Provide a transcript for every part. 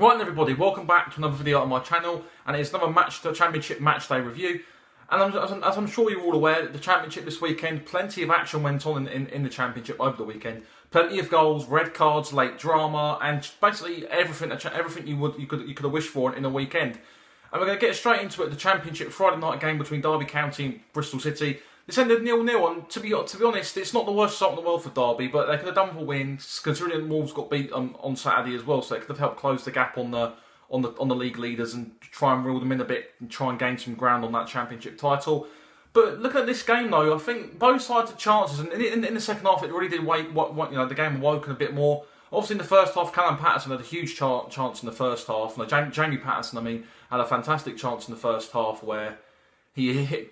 Right then everybody, welcome back to another video on my channel, and it's another championship match day review. And as I'm sure you're all aware, the championship this weekend, plenty of action went on in the championship over the weekend. Plenty of goals, red cards, late drama, and basically everything you could have wished for in a weekend. And we're going to get straight into it. The championship Friday night game between Derby County and Bristol City. This ended 0-0, and to be honest, it's not the worst result in the world for Derby, but they could have done with a win, considering Wolves got beat on Saturday as well, so it could have helped close the gap on the league leaders and try and reel them in a bit and try and gain some ground on that championship title. But looking at this game though, I think both sides had chances, and in the second half it really did the game awoken a bit more. Obviously in the first half, Callum Patterson had a huge chance in the first half. Jamie Patterson, had a fantastic chance in the first half where he hit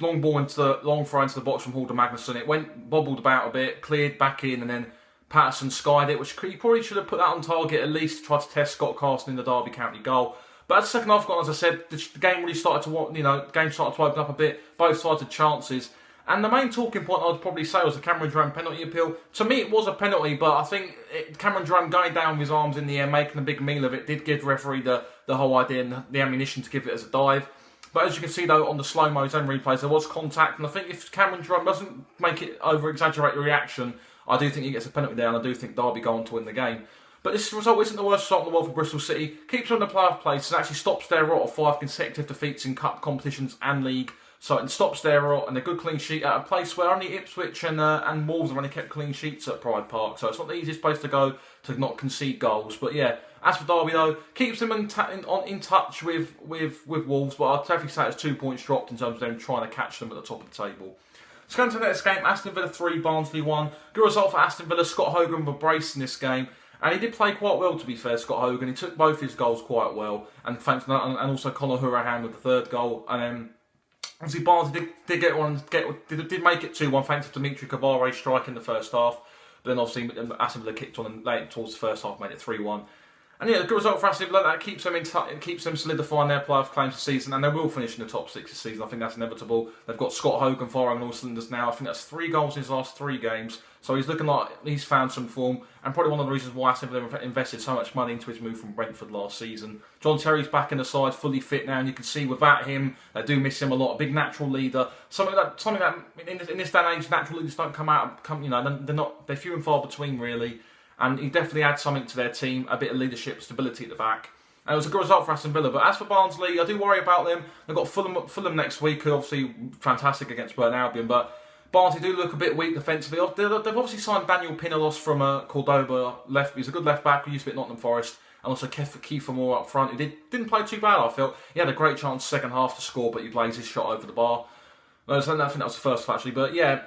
long throw into the box from Halder Magnusson. It bobbled about a bit, cleared back in, and then Patterson skied it, which he probably should have put that on target at least to try to test Scott Carson in the Derby County goal. But as the second half got on, as I said, the game really started to open up a bit. Both sides had chances. And the main talking point I'd probably say was the Cameron Jerome penalty appeal. To me, it was a penalty, but I think Cameron Jerome going down with his arms in the air, making a big meal of it, did give the referee the whole idea and the ammunition to give it as a dive. But as you can see, though, on the slow-mos and replays, there was contact. And I think if Cameron Jerome doesn't make it over-exaggerate the reaction, I do think he gets a penalty there, and I do think Derby go on to win the game. But this result isn't the worst result in the world for Bristol City. Keeps them in the playoff place and actually stops their rot of 5 consecutive defeats in cup competitions and league. So it stops their rot and a good clean sheet at a place where only Ipswich and Wolves have only kept clean sheets at Pride Park. So it's not the easiest place to go to not concede goals. But yeah, as for Derby though, keeps them in touch with Wolves. But I'd definitely say it's 2 points dropped in terms of them trying to catch them at the top of the table. Let's go into the next game. Aston Villa 3, Barnsley 1. Good result for Aston Villa. Scott Hogan with a brace in this game. And he did play quite well, to be fair, Scott Hogan. He took both his goals quite well. And thanks to that, and also Conor Hourihane with the third goal. And obviously Barnsley did make it 2-1 thanks to Dimitri Cavare strike in the first half. But then obviously Aston Villa kicked on and late towards the first half, made it 3-1. And yeah, a good result for Aston Villa. That keeps them solidifying their playoff claims this season, and they will finish in the top 6 this season. I think that's inevitable. They've got Scott Hogan firing on all cylinders now. I think that's 3 goals in his last 3 games. So he's looking like he's found some form, and probably one of the reasons why Aston Villa invested so much money into his move from Brentford last season. John Terry's back in the side, fully fit now, and you can see without him, they do miss him a lot. A big natural leader, something that in this day and age, natural leaders don't they're few and far between really. And he definitely adds something to their team, a bit of leadership, stability at the back. And it was a good result for Aston Villa. But as for Barnsley, I do worry about them. They've got Fulham next week, who are obviously fantastic against Burton Albion. But Barnsley do look a bit weak defensively. They've obviously signed Daniel Pinalos from Cordoba. He's a good left back who used to be at Nottingham Forest. And also Kiefer Moore up front. He didn't play too bad, I felt. He had a great chance second half to score, but he blazed his shot over the bar. I think that was the first actually. But yeah,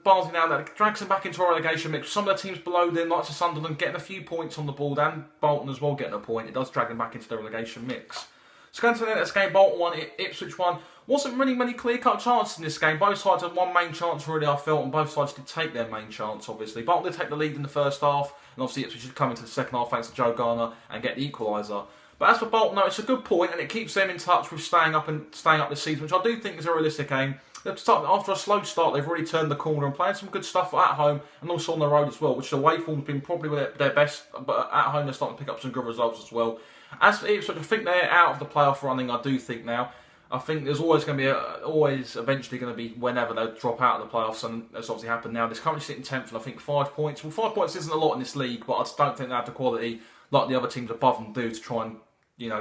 Barnsley now that drags them back into a relegation mix. Some of the teams below them, like Sunderland, getting a few points on the board, and Bolton as well getting a point. It does drag them back into the relegation mix. So going to the next game, Bolton 1, Ipswich 1. Wasn't really many clear-cut chances in this game. Both sides had one main chance really, I felt, and both sides did take their main chance, obviously. Bolton did take the lead in the first half, and obviously Ipswich should come into the second half thanks to Joe Garner and get the equaliser. But as for Bolton, no, it's a good point, and it keeps them in touch with staying up this season, which I do think is a realistic aim. After a slow start, they've already turned the corner and playing some good stuff at home and also on the road as well, which the away form's been probably their best, but at home they're starting to pick up some good results as well. As for Ipswich, I think they're out of the playoff running, I do think now. I think there's always going to be eventually going to be whenever they drop out of the playoffs, and that's obviously happened now. They're currently sitting 10th and I think 5 points. Well, 5 points isn't a lot in this league, but I just don't think they have the quality like the other teams above them do to try and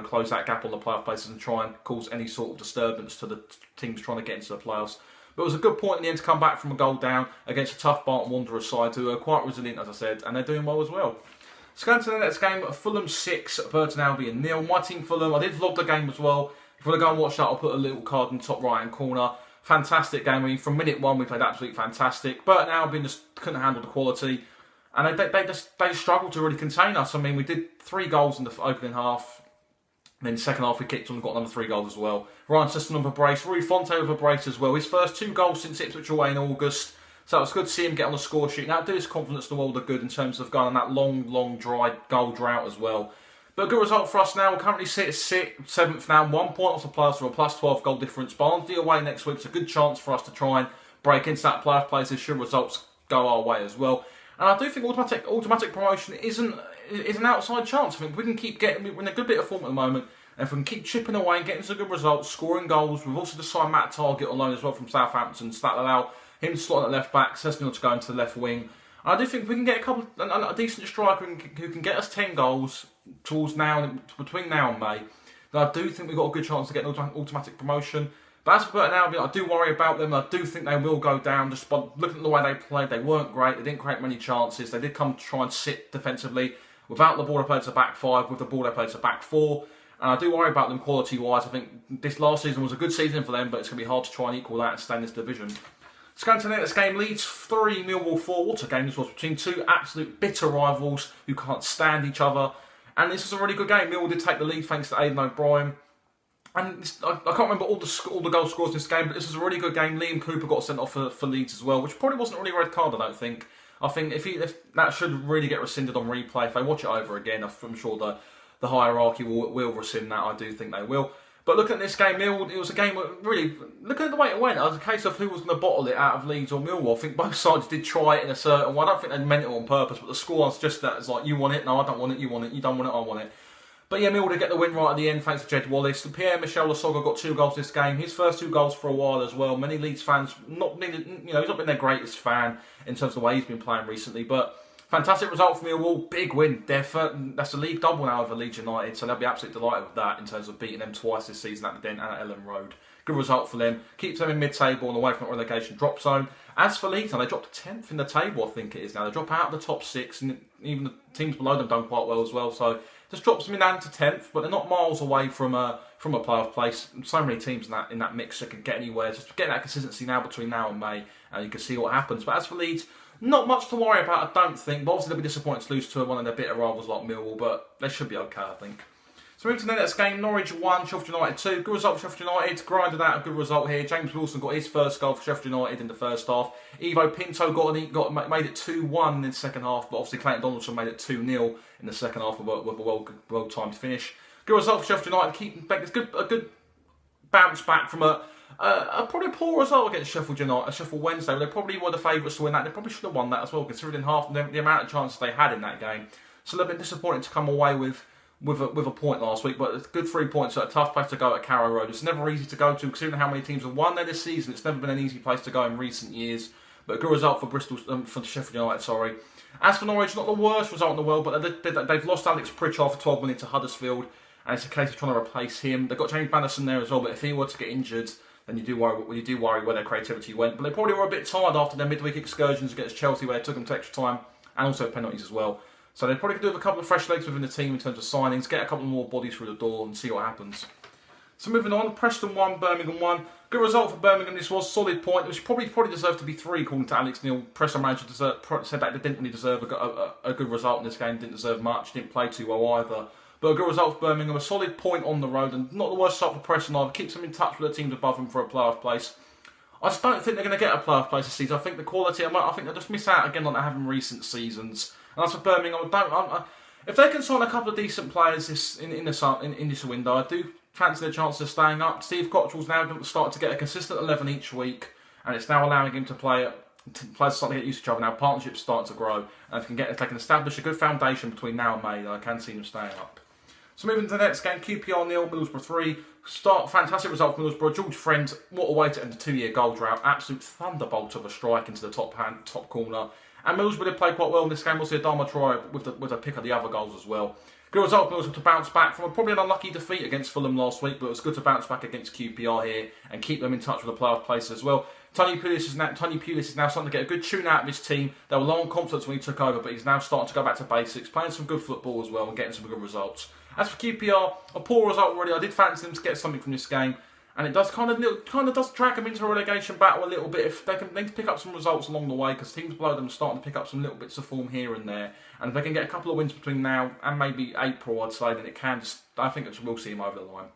close that gap on the playoff places and try and cause any sort of disturbance to the teams trying to get into the playoffs. But it was a good point in the end to come back from a goal down against a tough Barton Wanderers side who are quite resilient, as I said, and they're doing well as well. Let's go into the next game. Fulham 6, Burton Albion 0. My team Fulham, I did vlog the game as well. If you want to go and watch that, I'll put a little card in the top right hand corner. Fantastic game. From minute 1 we played absolutely fantastic. Burton Albion just couldn't handle the quality. And they struggled to really contain us. We did 3 goals in the opening half. And then second half we kicked on and got another 3 goals as well. Ryan Sisson with a brace. Rui Fonte with a brace as well. His first 2 goals since Ipswich away in August. So it's good to see him get on the score sheet. Now, do his confidence in the world of good in terms of going on that long, dry goal drought as well. But a good result for us now. We're currently sit 7th now. 1 point off the playoffs for a plus 12 goal difference. Barnsley away next week. It's a good chance for us to try and break into that playoff places should results go our way as well. And I do think automatic promotion isn't is an outside chance. I think we can keep we're in a good bit of form at the moment. And if we can keep chipping away and getting some good results, scoring goals, we've also just signed Matt Targett on loan as well from Southampton, so that'll allow him to slot at left back, Sessegnon to go into the left wing. And I do think we can get a decent striker who can get us 10 goals between now and May. Then I do think we've got a good chance to get an automatic promotion. But as for Burton Albion, I do worry about them. I do think they will go down just by looking at the way they played. They weren't great. They didn't create many chances. They did come to try and sit defensively. Without the ball, they played to back 5. With the ball, they played to back 4. And I do worry about them quality-wise. I think this last season was a good season for them, but it's going to be hard to try and equal that and stay in this division. Let's go into the next game. Leeds 3, Millwall 4. What a game this was between two absolute bitter rivals who can't stand each other. And this was a really good game. Millwall did take the lead thanks to Aidan O'Brien. And I can't remember all the goal scores in this game, but this was a really good game. Liam Cooper got sent off for Leeds as well, which probably wasn't really a red card, I don't think. I think if that should really get rescinded on replay. If they watch it over again, I'm sure the hierarchy will rescind that. I do think they will. But looking at this game, it was a game where really, looking at the way it went, it was a case of who was going to bottle it out of Leeds or Millwall. I think both sides did try it in a certain way. I don't think they meant it on purpose, but the score was just that. It's like, you want it? No, I don't want it. You want it? You don't want it? I want it. But yeah, Millwall did get the win right at the end thanks to Jed Wallace. Pierre-Michel Lasogga got 2 goals this game. His first 2 goals for a while as well. Many Leeds fans, he's not been their greatest fan in terms of the way he's been playing recently, but fantastic result for Millwall, big win. That's a league double now over Leeds United, so they'll be absolutely delighted with that in terms of beating them twice this season at the Den and at Ellen Road. Good result for them. Keeps them in mid-table and away from the relegation drop zone. As for Leeds, they dropped to 10th in the table, I think it is now. They drop out of the top 6, and even the teams below them done quite well as well. So just drops them down to 10th, but they're not miles away from a playoff place. So many teams in that mix that can get anywhere. Just getting that consistency now between now and May, and you can see what happens. But as for Leeds, not much to worry about, I don't think. But obviously they'll be disappointed to lose to one of their bitter rivals like Millwall, but they should be okay, I think. So moving to the next game, Norwich 1, Sheffield United 2. Good result for Sheffield United, grinded out a good result here. James Wilson got his first goal for Sheffield United in the first half. Ivo Pinto made it 2-1 in the second half, but obviously Clayton Donaldson made it 2-0 in the second half with a well-timed finish. Good result for Sheffield United, keeping back. It's a good bounce back from a probably poor result against Sheffield Wednesday. They probably were the favourites to win that. They probably should have won that as well, considering half the amount of chances they had in that game. So they've been disappointed to come away with a point last week, but it's good 3 points at a tough place to go at Carrow Road. It's never easy to go to, considering how many teams have won there this season. It's never been an easy place to go in recent years. But a good result for for Sheffield United, sorry. As for Norwich, not the worst result in the world, but they've lost Alex Pritchard for 12 minutes to Huddersfield, and it's a case of trying to replace him. They've got James Maddison there as well, but if he were to get injured, then you do worry where their creativity went. But they probably were a bit tired after their midweek excursions against Chelsea, where they took them to extra time, and also penalties as well. So they probably could do with a couple of fresh legs within the team in terms of signings, get a couple more bodies through the door and see what happens. So moving on, Preston 1, Birmingham 1. Good result for Birmingham, this was solid point, which probably deserved to be 3 according to Alex Neil. Preston manager said that they didn't really deserve a good result in this game, didn't deserve much, didn't play too well either. But a good result for Birmingham, a solid point on the road, and not the worst result for Preston either. Keeps them in touch with the teams above them for a playoff place. I just don't think they're going to get a playoff place this season. I think the quality, I think they'll just miss out again like they have in recent seasons. And as for Birmingham, if they can sign a couple of decent players in this window, I do fancy their chances of staying up. Steve Cottrell's now started to get a consistent 11 each week, and it's now allowing him to play. Players starting to get used to each other now. Partnerships starting to grow, and if they can establish a good foundation between now and May, I can see them staying up. So moving to the next game, QPR 0, Middlesbrough 3. Fantastic result for Middlesbrough. George Friend, what a way to end a 2-year goal drought. Absolute thunderbolt of a strike into the top corner. And Middlesbrough did play quite well in this game. We'll see Adama Traore with a pick of the other goals as well. Good result for Middlesbrough to bounce back from probably an unlucky defeat against Fulham last week, but it was good to bounce back against QPR here and keep them in touch with the playoff places as well. Tony Pulis is now starting to get a good tune out of his team. They were low on confidence when he took over, but he's now starting to go back to basics, playing some good football as well and getting some good results. As for QPR, a poor result already. I did fancy them to get something from this game, and it does kind of does drag them into a relegation battle a little bit. If they can pick up some results along the way, because teams below them are starting to pick up some little bits of form here and there, and if they can get a couple of wins between now and maybe April, I'd say, then it can. I think we'll see them over the line.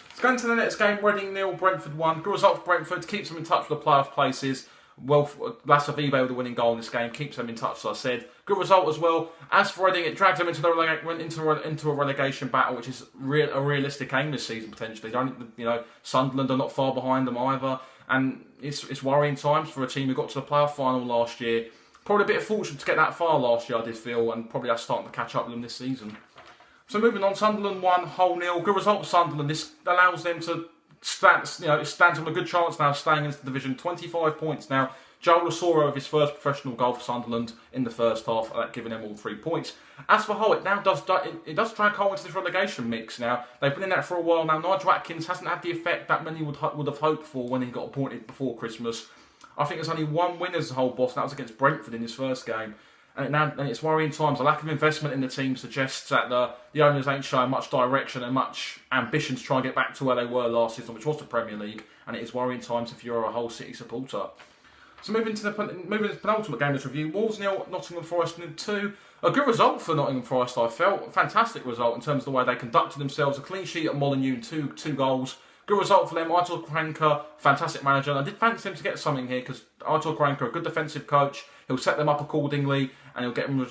Let's go into the next game. Reading 0, Brentford 1. Good result for Brentford, keeps them in touch with the playoff places. Well, Lasse Vibe with the winning goal in this game, keeps them in touch, as I said. Good result as well. As for Reading, it drags them into a relegation battle, which is a realistic aim this season potentially. Sunderland are not far behind them either, and it's worrying times for a team who got to the playoff final last year. Probably a bit fortunate to get that far last year, I did feel, and probably are starting to catch up with them this season. So moving on, Sunderland 1, Hull 0. Good result for Sunderland. This allows them to stand, it stands them a good chance now of staying into the division. 25 points now. Joel Lasoro with his first professional goal for Sunderland in the first half, giving them all 3 points. As for Hull, it now does drag Hull into this relegation mix now. They've been in that for a while now. Nigel Atkins hasn't had the effect that many would have hoped for when he got appointed before Christmas. I think there's only one win as a Hull boss, and that was against Brentford in his first game. And it's worrying times. The lack of investment in the team suggests that the owners ain't showing much direction and much ambition to try and get back to where they were last season, which was the Premier League. And it is worrying times if you're a Hull City supporter. So moving to the penultimate game of this review, Wolves 0, Nottingham Forest 2. A good result for Nottingham Forest, I felt. A fantastic result in terms of the way they conducted themselves. A clean sheet at Molineux, two goals. Good result for them. Aitor Karanka, fantastic manager. And I did fancy him to get something here because Aitor Karanka, a good defensive coach. He'll set them up accordingly and he'll get them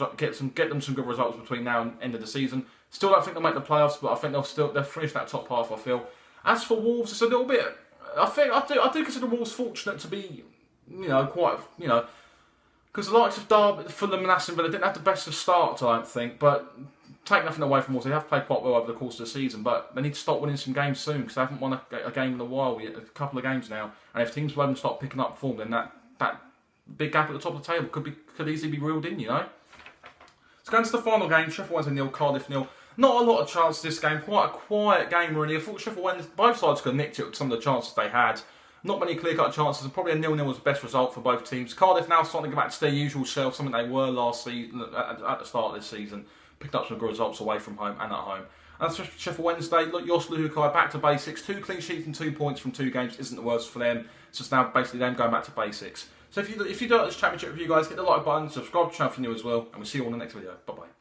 some good results between now and end of the season. Still don't think they'll make the playoffs, but I think they'll finish that top half, I feel. As for Wolves, it's a little bit... I do consider Wolves fortunate to be, because the likes of Derby, Fulham and Aston Villa didn't have the best of starts, I don't think, but take nothing away from Wolves. They have played quite well over the course of the season, but they need to start winning some games soon because they haven't won a game in a while yet, a couple of games now. And if teams will start picking up form, then that big gap at the top of the table could easily be reeled in, So going to the final game, Sheffield Wednesday 0, Cardiff 0. Not a lot of chance this game, quite a quiet game really. I thought Sheffield Wednesday, both sides could have nicked it with some of the chances they had. Not many clear-cut chances, and probably a 0-0 was the best result for both teams. Cardiff now starting to get back to their usual self, something they were last season at the start of this season. Picked up some good results away from home and at home. And that's Sheffield Wednesday. Look, Jos Luhukay back to basics. 2 clean sheets and 2 points from 2 games isn't the worst for them. It's just now basically them going back to basics. So if you do like this championship review, guys, hit the like button, subscribe to the channel if you're new as well, and we'll see you all in the next video. Bye bye.